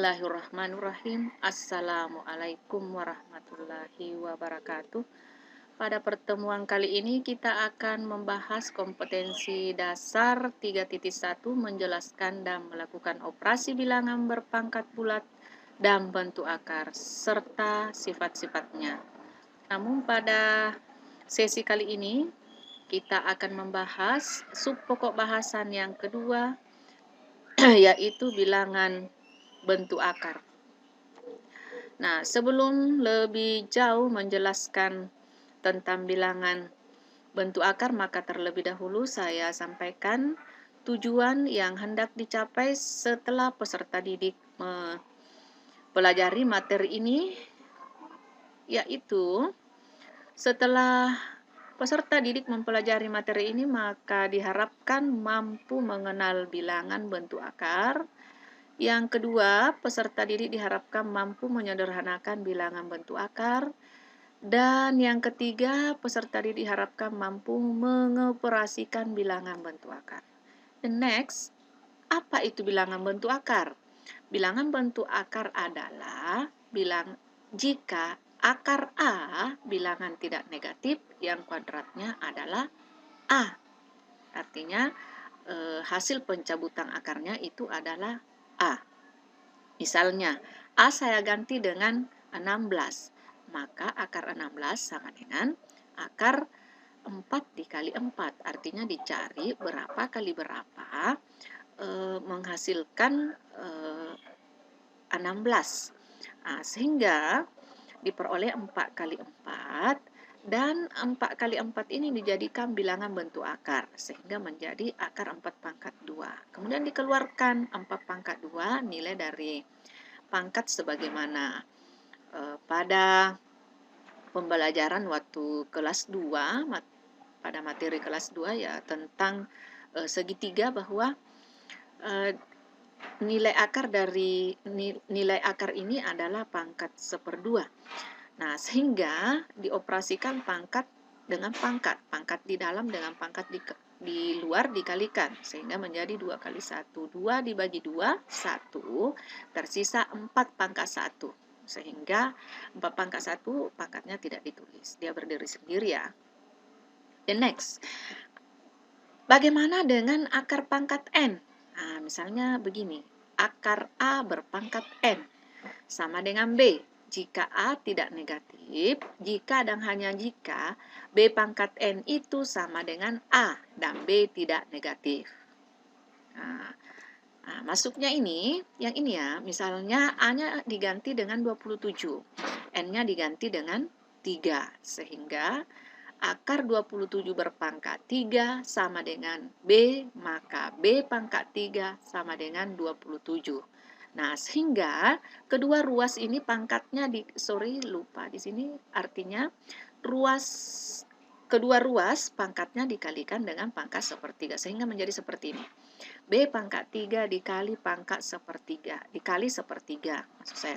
Bismillahirrahmanirrahim. Assalamualaikum warahmatullahi wabarakatuh. Pada pertemuan kali ini kita akan membahas kompetensi dasar 3.1 menjelaskan dan melakukan operasi bilangan berpangkat bulat dan bentuk akar serta sifat-sifatnya. Namun pada sesi kali ini kita akan membahas sub pokok bahasan yang kedua yaitu bilangan bentuk akar. Nah, sebelum lebih jauh menjelaskan tentang bilangan bentuk akar, maka terlebih dahulu saya sampaikan tujuan yang hendak dicapai setelah peserta didik mempelajari materi ini, yaitu setelah peserta didik mempelajari materi ini, maka diharapkan mampu mengenal bilangan bentuk akar. Yang kedua, peserta didik diharapkan mampu menyederhanakan bilangan bentuk akar. Dan yang ketiga, peserta didik diharapkan mampu mengoperasikan bilangan bentuk akar. The next, apa itu bilangan bentuk akar? Bilangan bentuk akar adalah jika akar A bilangan tidak negatif, yang kuadratnya adalah A. Artinya hasil pencabutan akarnya itu adalah A. Misalnya, A saya ganti dengan 16, maka akar 16 sama dengan akar 4 dikali 4. Artinya dicari berapa kali berapa menghasilkan 16. Nah, sehingga diperoleh 4 kali 4. Dan 4 kali 4 ini dijadikan bilangan bentuk akar, sehingga menjadi akar 4 pangkat 2. Kemudian dikeluarkan 4 pangkat 2, nilai dari pangkat sebagaimana pada pembelajaran waktu kelas 2, pada materi kelas 2 ya tentang segitiga, bahwa nilai akar ini adalah pangkat 1/2. Nah, sehingga dioperasikan pangkat dengan pangkat di dalam dengan pangkat di luar dikalikan, sehingga menjadi 2 kali 1. 2 dibagi 2, 1, tersisa 4 pangkat 1. Sehingga 4 pangkat 1 pangkatnya tidak ditulis, dia berdiri sendiri ya. The next, bagaimana dengan akar pangkat N? Nah, misalnya begini, akar A berpangkat N sama dengan B. Jika A tidak negatif, jika dan hanya jika B pangkat N itu sama dengan A dan B tidak negatif. Nah, masuknya ini, yang ini ya, misalnya A-nya diganti dengan 27, N-nya diganti dengan 3, sehingga akar 27 berpangkat 3 sama dengan B, maka B pangkat 3 sama dengan 27. Nah, sehingga kedua ruas ini pangkatnya di sini artinya kedua ruas pangkatnya dikalikan dengan pangkat 1/3, sehingga menjadi seperti ini. B pangkat 3 dikali pangkat 1/3 dikali 1/3. Maksud saya,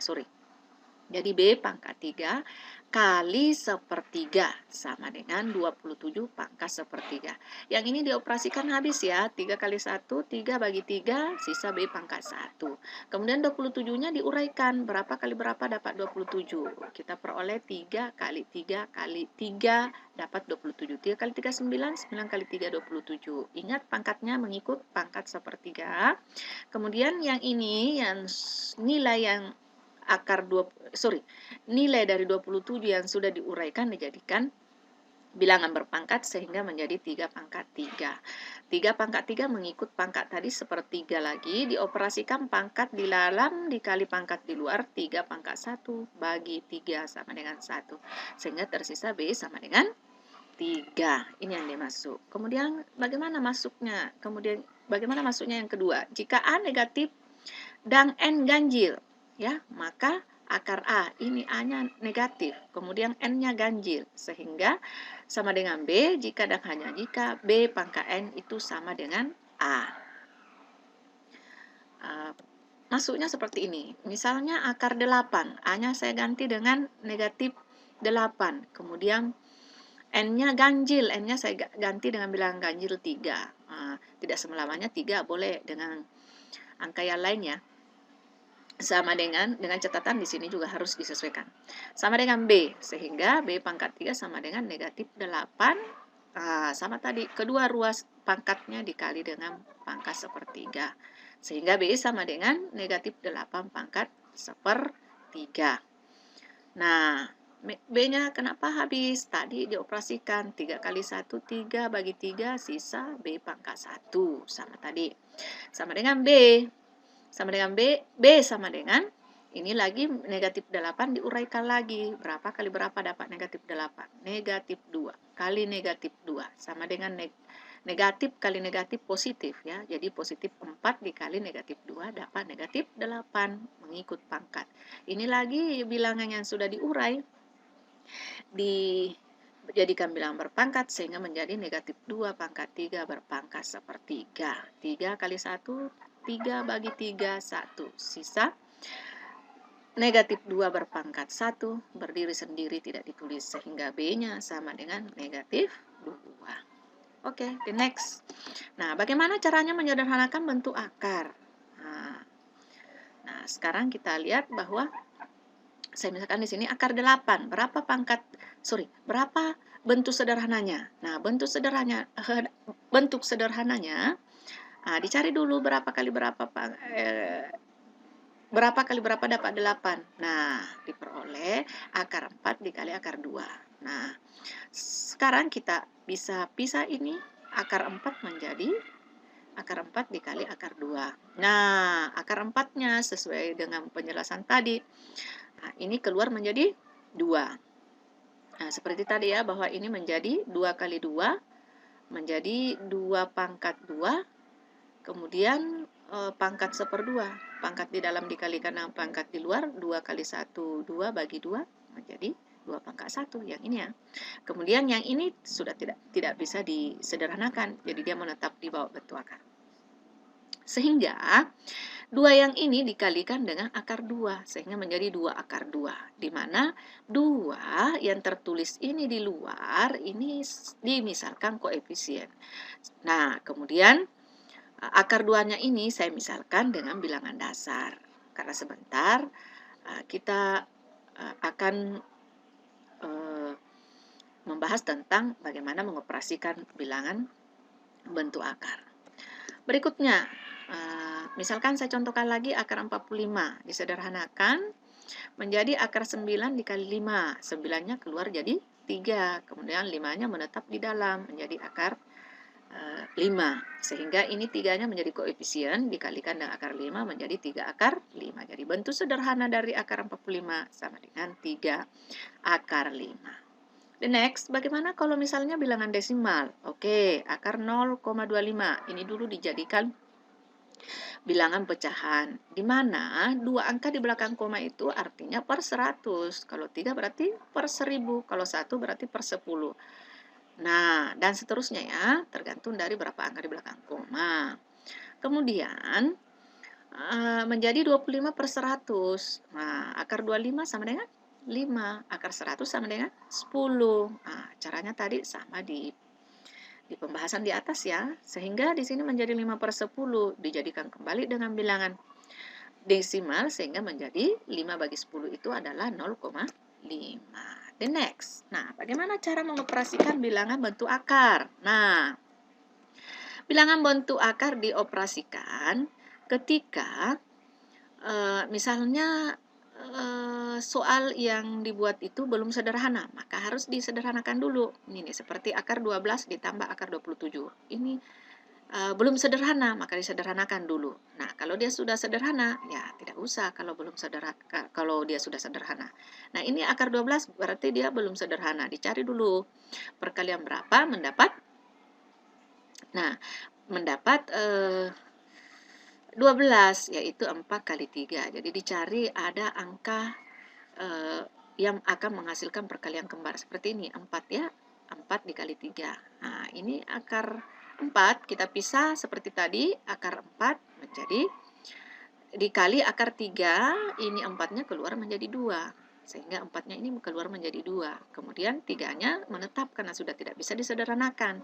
Jadi B pangkat 3 kali 1/3 sama dengan 27 pangkat 1/3. Yang ini dioperasikan habis ya. 3 kali 1, 3 bagi 3, sisa B pangkat 1. Kemudian 27-nya diuraikan. Berapa kali berapa dapat 27. Kita peroleh 3 kali 3 kali 3 dapat 27. 3 kali 3, 9. 9 kali 3, 27. Ingat pangkatnya mengikut pangkat 1/3. Kemudian yang ini, yang nilai yang nilai dari 27 yang sudah diuraikan dijadikan bilangan berpangkat, sehingga menjadi 3 pangkat 3. 3 pangkat 3 mengikut pangkat tadi 1/3 lagi, dioperasikan pangkat di dalam dikali pangkat di luar, 3 pangkat 1 bagi 3 sama dengan 1. Sehingga tersisa B sama dengan 3. Ini yang dimasuk. Kemudian bagaimana masuknya? Bagaimana masuknya yang kedua? Jika A negatif dan N ganjil, ya, maka akar A, ini A-nya negatif, kemudian N-nya ganjil, sehingga sama dengan B jika dan hanya jika B pangkat N itu sama dengan A. Masuknya seperti ini. Misalnya akar 8, A-nya saya ganti dengan negatif 8, kemudian N-nya ganjil, N-nya saya ganti dengan bilangan ganjil 3. Tidak selamanya 3, boleh dengan angka yang lain ya. sama dengan catatan di sini juga harus disesuaikan. Sama dengan B, sehingga B pangkat 3 sama dengan negatif 8. Sama tadi, kedua ruas pangkatnya dikali dengan pangkat sepertiga. Sehingga B sama dengan negatif 8 pangkat sepertiga. Nah, B-nya kenapa habis? Tadi dioperasikan 3 kali 1, 3 bagi 3, sisa B pangkat 1. Sama tadi. Sama dengan B. Sama dengan B, B sama dengan, ini lagi negatif 8 diuraikan lagi. Berapa kali berapa dapat negatif 8? Negatif 2 kali negatif 2. Sama dengan negatif kali negatif positif ya. Jadi positif 4 dikali negatif 2 dapat negatif 8 mengikut pangkat. Ini lagi bilangan yang sudah diurai dijadikan bilangan berpangkat sehingga menjadi negatif 2 pangkat 3 berpangkat sepertiga. 3 kali 1, 3 bagi 3, 1. Sisa negatif 2 berpangkat 1, berdiri sendiri tidak ditulis sehingga B-nya sama dengan negatif 2. Oke, the next. Nah, bagaimana caranya menyederhanakan bentuk akar? Nah, sekarang kita lihat bahwa saya misalkan di sini akar 8. Berapa bentuk sederhananya? Nah, bentuk sederhananya dicari dulu berapa kali berapa dapat 8. Nah, diperoleh akar 4 dikali akar 2. Nah, sekarang kita bisa pisah ini akar 4 menjadi akar 4 dikali akar 2. Nah, akar 4-nya sesuai dengan penjelasan tadi. Nah, ini keluar menjadi 2. Nah, seperti tadi ya, bahwa ini menjadi 2 kali 2, menjadi 2 pangkat 2, kemudian pangkat 1/2. Pangkat di dalam dikalikan dengan pangkat di luar, 2 kali 1, 2 bagi 2, menjadi 2 pangkat 1. Yang ini ya. Kemudian yang ini sudah tidak bisa disederhanakan, jadi dia menetap di bawah bentuk akar. Sehingga 2 yang ini dikalikan dengan akar 2, sehingga menjadi 2 akar 2. Di mana 2 yang tertulis ini di luar, ini dimisalkan koefisien. Nah, kemudian akar 2-nya ini saya misalkan dengan bilangan dasar. Karena sebentar kita akan membahas tentang bagaimana mengoperasikan bilangan bentuk akar. Berikutnya, misalkan saya contohkan lagi akar 45, disederhanakan menjadi akar 9 dikali 5. 9-nya keluar jadi 3, kemudian 5-nya menetap di dalam menjadi akar 5. Sehingga ini 3-nya menjadi koefisien, dikalikan dengan akar 5 menjadi 3 akar 5. Jadi bentuk sederhana dari akar 45 sama dengan 3 akar 5. The next, bagaimana kalau misalnya bilangan desimal? Oke, akar 0,25. Ini dulu dijadikan bilangan pecahan. Di mana 2 angka di belakang koma itu artinya per 100. Kalau 3 berarti per 1000. Kalau 1 berarti per 10. Nah, dan seterusnya ya, tergantung dari berapa angka di belakang koma. Kemudian, menjadi 25 per 100. Nah, akar 25 sama dengan 5, akar 100 sama dengan 10. Nah, caranya tadi sama di pembahasan di atas ya. Sehingga di sini menjadi 5 per 10, dijadikan kembali dengan bilangan desimal sehingga menjadi 5 bagi 10 itu adalah 0,5. The next. Nah, bagaimana cara mengoperasikan bilangan bentuk akar? Nah, bilangan bentuk akar dioperasikan ketika misalnya soal yang dibuat itu belum sederhana, maka harus disederhanakan dulu. Ini nih, seperti akar 12 ditambah akar 27. Ini belum sederhana, maka disederhanakan dulu. Nah, kalau dia sudah sederhana, ya tidak usah kalau dia sudah sederhana. Nah, ini akar 12 berarti dia belum sederhana. Dicari dulu perkalian berapa, mendapat 12, yaitu 4 kali 3. Jadi dicari ada angka yang akan menghasilkan perkalian kembar. Seperti ini, 4 ya. 4 dikali 3. Nah, ini akar 4, kita pisah seperti tadi, akar 4 menjadi dikali akar 3, ini 4-nya keluar menjadi 2. Sehingga 4-nya ini keluar menjadi 2. Kemudian 3-nya menetap karena sudah tidak bisa disederhanakan.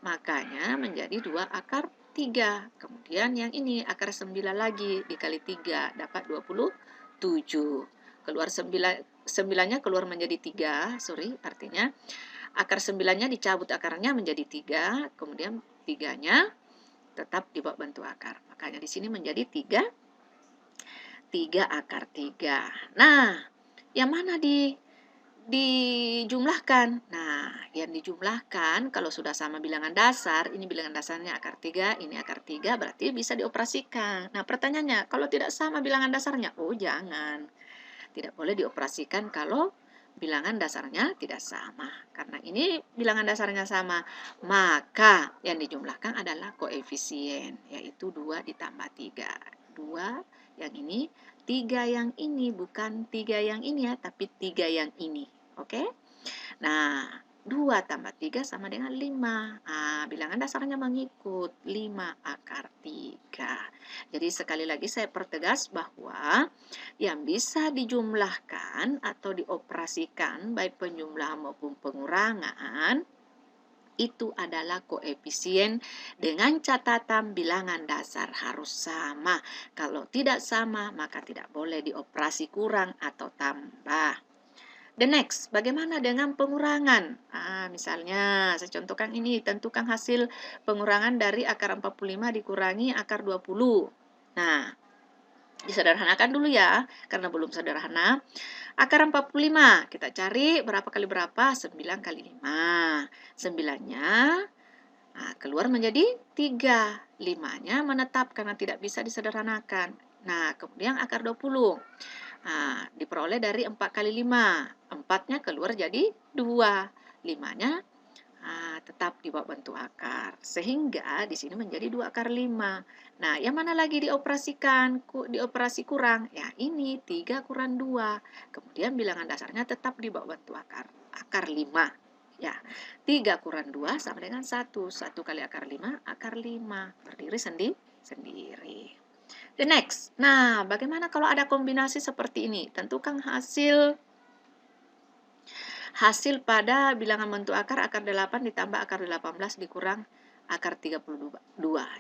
Makanya menjadi 2 akar 3. Kemudian yang ini akar 9 lagi dikali 3 dapat 27. Keluar 9-nya keluar menjadi 3, sorry, artinya akar 9-nya dicabut akarnya menjadi 3, kemudian 3-nya tetap dibawa bentuk akar. Makanya di sini menjadi 3 akar 3. Nah, yang mana dijumlahkan? Nah, yang dijumlahkan kalau sudah sama bilangan dasar, ini bilangan dasarnya akar 3, ini akar 3, berarti bisa dioperasikan. Nah, pertanyaannya, kalau tidak sama bilangan dasarnya? Oh, jangan. Tidak boleh dioperasikan kalau bilangan dasarnya tidak sama. Karena ini bilangan dasarnya sama, maka yang dijumlahkan adalah koefisien, yaitu 2 ditambah 3. 2 yang ini, 3 yang ini, bukan 3 yang ini ya, tapi 3 yang ini. Oke? Nah, 2 tambah 3 sama dengan 5. Nah, bilangan dasarnya mengikut 5 akar 3. Jadi sekali lagi saya pertegas bahwa yang bisa dijumlahkan atau dioperasikan baik penjumlahan maupun pengurangan itu adalah koefisien dengan catatan bilangan dasar harus sama. Kalau tidak sama, maka tidak boleh dioperasi kurang atau tambah. The next, bagaimana dengan pengurangan? Misalnya, saya contohkan ini, tentukan hasil pengurangan dari akar 45 dikurangi akar 20. Nah, disederhanakan dulu ya, karena belum sederhana. Akar 45, kita cari berapa kali berapa? 9 kali 5. 9-nya keluar menjadi 3. 5-nya menetap karena tidak bisa disederhanakan. Nah, kemudian akar 20. Diperoleh dari 4 kali 5. 4-nya keluar jadi 2. 5-nya tetap di bawah bentuk akar. Sehingga di sini menjadi 2 akar 5. Nah, yang mana lagi dioperasikan? Dioperasi kurang. Ya, ini 3 kurang 2. Kemudian bilangan dasarnya tetap di bawah bentuk akar. Akar 5. Ya, 3 kurang 2 sama dengan 1. 1 kali akar 5, akar 5. Berdiri sendiri. The next. Nah, bagaimana kalau ada kombinasi seperti ini? Tentukan hasil pada bilangan bentuk akar 8 ditambah akar 18 dikurang akar 32.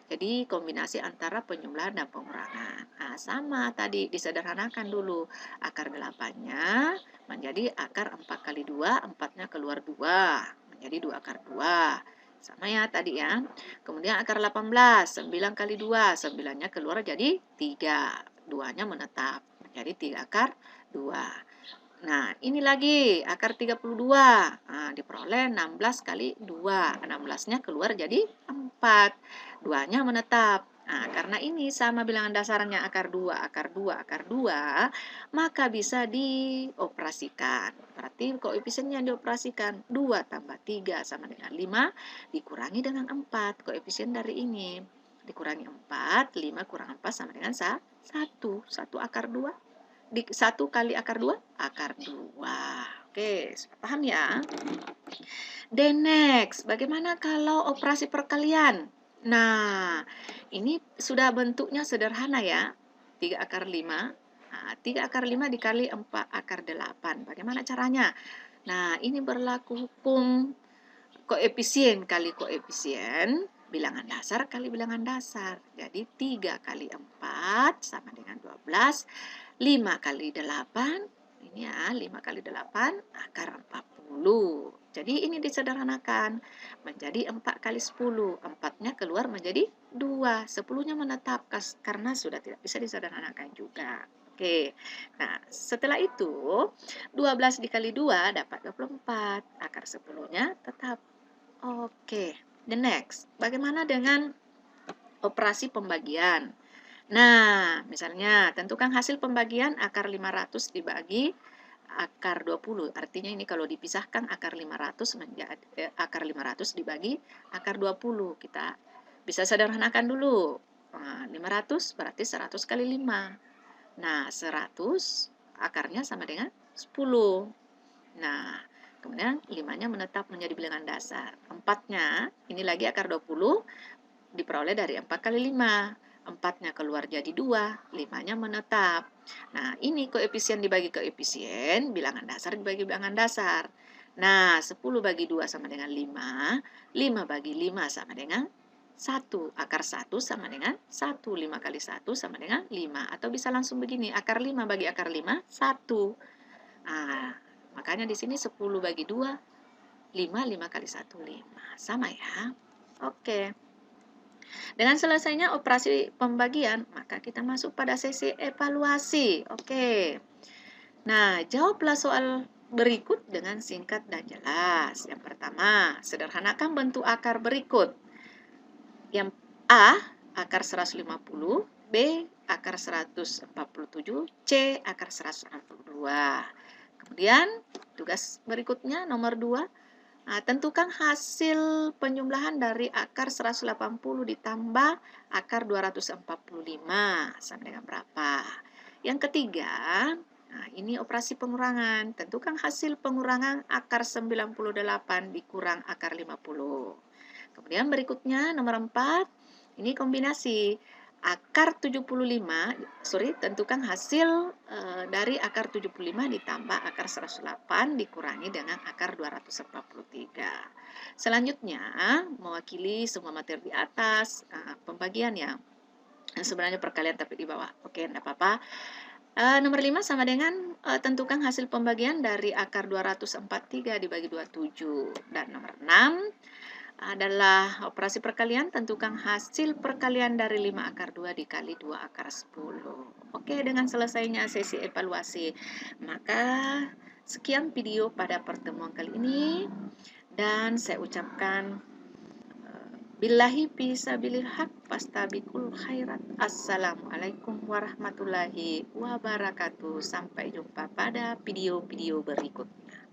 Jadi kombinasi antara penjumlahan dan pengurangan. Sama tadi disederhanakan dulu. Akar 8-nya menjadi akar 4 kali 2, 4-nya keluar 2. Menjadi 2 akar 2. Sama ya tadi ya. Kemudian akar 18, 9 kali 2, 9-nya keluar jadi 3. 2-nya menetap. Menjadi 3 akar 2. Nah, ini lagi akar 32. Diperoleh 16 kali 2. 16-nya keluar jadi 4. 2-nya menetap. Karena ini sama bilangan dasarnya akar 2, akar 2, akar 2, maka bisa dioperasikan. Berarti koefisien yang dioperasikan 2 tambah 3 sama dengan 5 dikurangi dengan 4. Koefisien dari ini dikurangi 4, 5 kurang 4 sama dengan 1. 1 akar 2. 1 kali akar 2, akar 2. Oke, paham ya? The next, bagaimana kalau operasi perkalian? Nah, ini sudah bentuknya sederhana ya. 3 akar 5. 3 akar 5 dikali 4 akar 8. Bagaimana caranya? Nah, ini berlaku hukum koefisien kali koefisien, bilangan dasar kali bilangan dasar. Jadi 3 kali 4 sama dengan 12. 5 kali 8, ini ya, 5 kali 8, akar 40. Jadi ini disederhanakan, menjadi 4 kali 10. 4-nya keluar menjadi 2. 10-nya menetap karena sudah tidak bisa disederhanakan juga. Oke, nah setelah itu 12 dikali 2 dapat 24. Akar 10-nya tetap. Oke, the next. Bagaimana dengan operasi pembagian? Nah, misalnya tentukan hasil pembagian akar 500 dibagi akar 20. Artinya ini kalau dipisahkan akar 500 menjadi akar 500 dibagi akar 20. Kita bisa sederhanakan dulu. 500 berarti 100 kali 5. Nah, 100 akarnya sama dengan 10. Nah, kemudian 5-nya menetap menjadi bilangan dasar. 4-nya, ini lagi akar 20 diperoleh dari 4 kali 5. 4-nya keluar jadi 2, 5-nya menetap. Nah, ini koefisien dibagi koefisien, bilangan dasar dibagi bilangan dasar. Nah, 10 bagi 2 sama dengan 5, 5 bagi 5 sama dengan 1. Akar 1 sama dengan 1. 5 kali 1 sama dengan 5. Atau bisa langsung begini, akar 5 bagi akar 5, 1. Nah, makanya di sini 10 bagi 2, 5 kali 1, 5. Sama ya. Oke. Dengan selesainya operasi pembagian, maka kita masuk pada sesi evaluasi. Oke. Nah, jawablah soal berikut dengan singkat dan jelas. Yang pertama, sederhanakan bentuk akar berikut. Yang A, akar 150, B, akar 147, C, akar 162. Kemudian, tugas berikutnya nomor 2, nah, tentukan hasil penjumlahan dari akar 180 ditambah akar 245 sama dengan berapa. Yang ketiga, nah ini operasi pengurangan. Tentukan hasil pengurangan akar 98 dikurang akar 50. Kemudian berikutnya nomor 4, ini kombinasi. Akar 75, tentukan hasil dari akar 75 ditambah akar 108 dikurangi dengan akar 243. Selanjutnya, mewakili semua materi di atas, pembagian yang sebenarnya perkalian tapi di bawah. Oke, enggak apa-apa. Nomor 5 sama dengan tentukan hasil pembagian dari akar 243 dibagi 27. Dan nomor 6, adalah operasi perkalian, tentukan hasil perkalian dari 5 akar 2 dikali 2 akar 10. Oke, dengan selesainya sesi evaluasi, maka sekian video pada pertemuan kali ini, dan saya ucapkan billahi fisabilil haq fastabikul khairat. Assalamualaikum warahmatullahi wabarakatuh. Sampai jumpa pada video-video berikutnya.